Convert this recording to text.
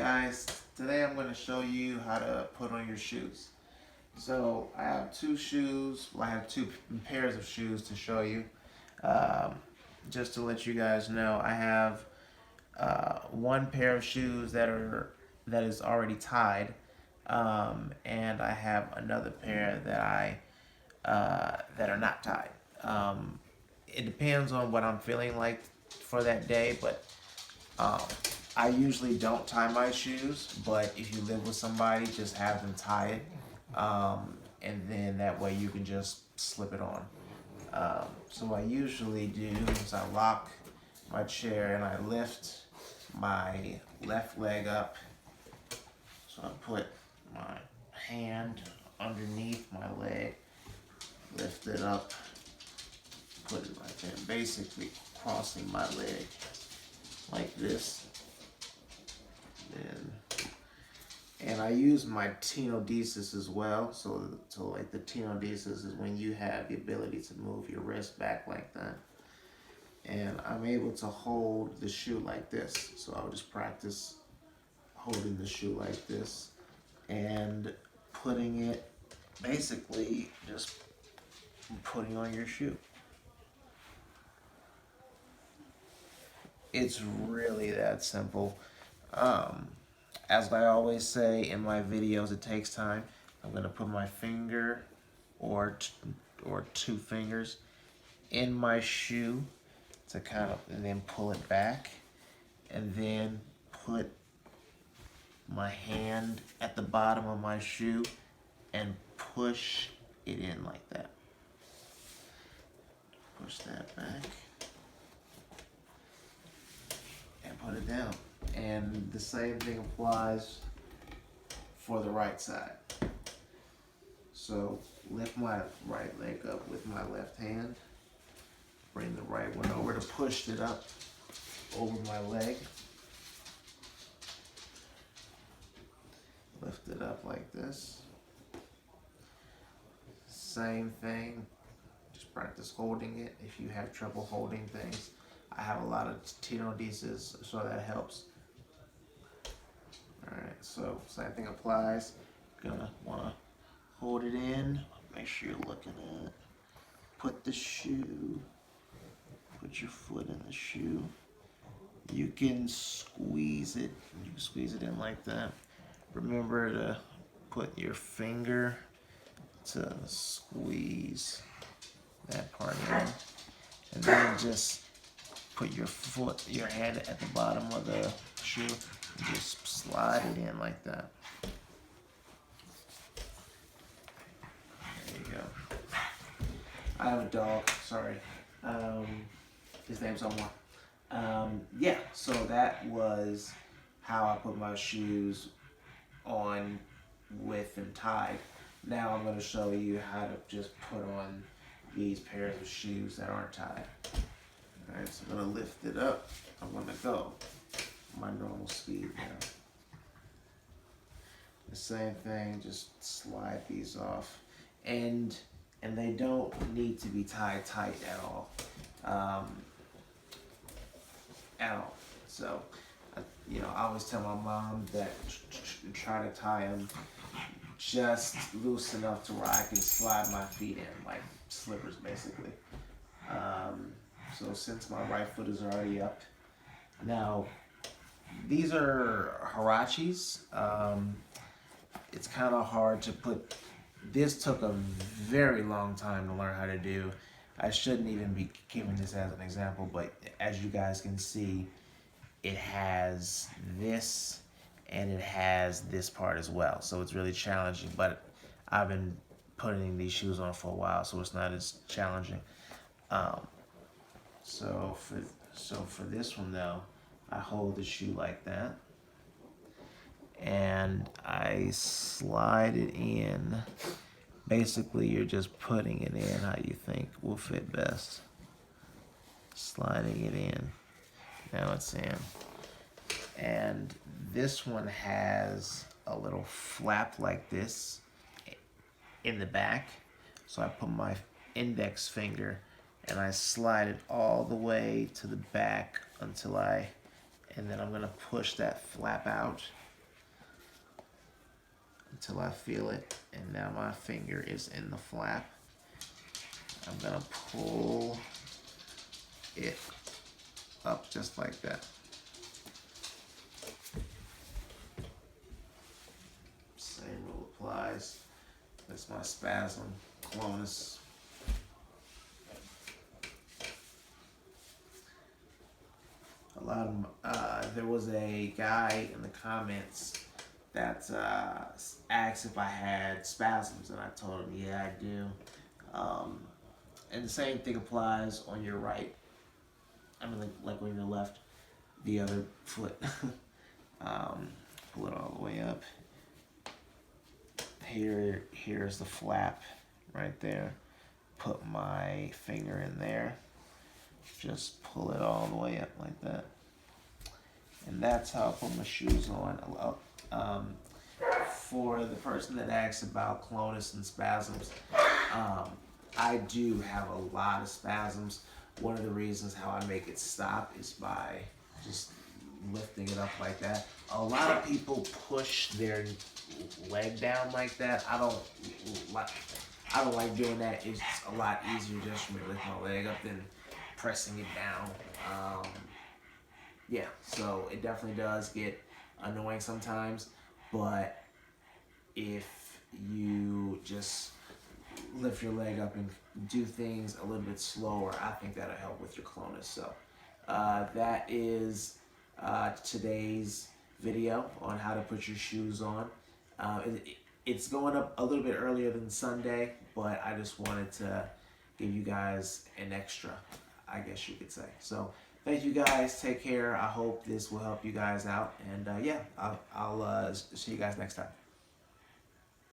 guys, today I'm going to show you how to put on your shoes. So I have two shoes, well, I have two pairs of shoes to show you. Just to let you guys know, I have one pair of shoes that is already tied, and I have another pair that are not tied. It depends on what I'm feeling like for that day, but I usually don't tie my shoes, but if you live with somebody, just have them tie it, and then that way you can just slip it on. So what I usually do is I lock my chair and I lift my left leg up. So I put my hand underneath my leg, lift it up, put it like that, basically crossing my leg like this. And I use my tenodesis as well. So like the tenodesis is when you have the ability to move your wrist back like that. And I'm able to hold the shoe like this. So I'll just practice holding the shoe like this and putting it, basically just putting on your shoe. It's really that simple. As I always say in my videos, it takes time. I'm gonna put my finger or two fingers in my shoe to and then pull it back, and then put my hand at the bottom of my shoe and push it in like that. Push that back and put it down. And the same thing applies for the right side. So lift my right leg up with my left hand, bring the right one over to push it up over my leg, lift it up like this. Same thing, just practice holding it if you have trouble holding things. I have a lot of tenodesis, so that helps. Alright, so same thing applies. Gonna wanna hold it in, make sure you're looking at it. Put the shoe, put your foot in the shoe. You can squeeze it, in like that. Remember to put your finger to squeeze that part in. And then just put your hand at the bottom of the shoe and just slide it in like that. There you go. I have a dog, sorry. His name's Omar. Yeah, so that was how I put my shoes on with and tied. Now I'm going to show you how to just put on these pairs of shoes that aren't tied. Alright, so I'm going to lift it up. I'm going to go my normal speed now. The same thing, just slide these off. And they don't need to be tied tight at all. So, I always tell my mom that try to tie them just loose enough to where I can slide my feet in, like slippers basically. So since my right foot is already up, now these are Huaraches. It's kind of hard to put. This took a very long time to learn how to do. I shouldn't even be giving this as an example, but as you guys can see, it has this and it has this part as well. So it's really challenging, but I've been putting these shoes on for a while, so it's not as challenging. So for this one though, I hold the shoe like that, and I slide it in. Basically, you're just putting it in how you think will fit best. Sliding it in. Now it's in. And this one has a little flap like this in the back. So I put my index finger and I slide it all the way to the back and then I'm gonna push that flap out until I feel it. And now my finger is in the flap. I'm gonna pull it up just like that. Same rule applies. That's my spasm clonus. A lot of there was a guy in the comments that asked if I had spasms, and I told him, yeah, I do. And the same thing applies on your right. I mean, like on your left, the other foot. Pull it all the way up. Here's the flap right there. Put my finger in there. Just pull it all the way up like that. And that's how I put my shoes on. For the person that asks about clonus and spasms, I do have a lot of spasms. One of the reasons how I make it stop is by just lifting it up like that. A lot of people push their leg down like that. I don't like doing that. It's a lot easier just for me to lift my leg up than pressing it down. Yeah, so it definitely does get annoying sometimes, but if you just lift your leg up and do things a little bit slower, I think that'll help with your clonus. So that is today's video on how to put your shoes on. It's going up a little bit earlier than Sunday, but I just wanted to give you guys an extra, I guess you could say. So thank you guys. Take care. I hope this will help you guys out. And yeah, I'll see you guys next time.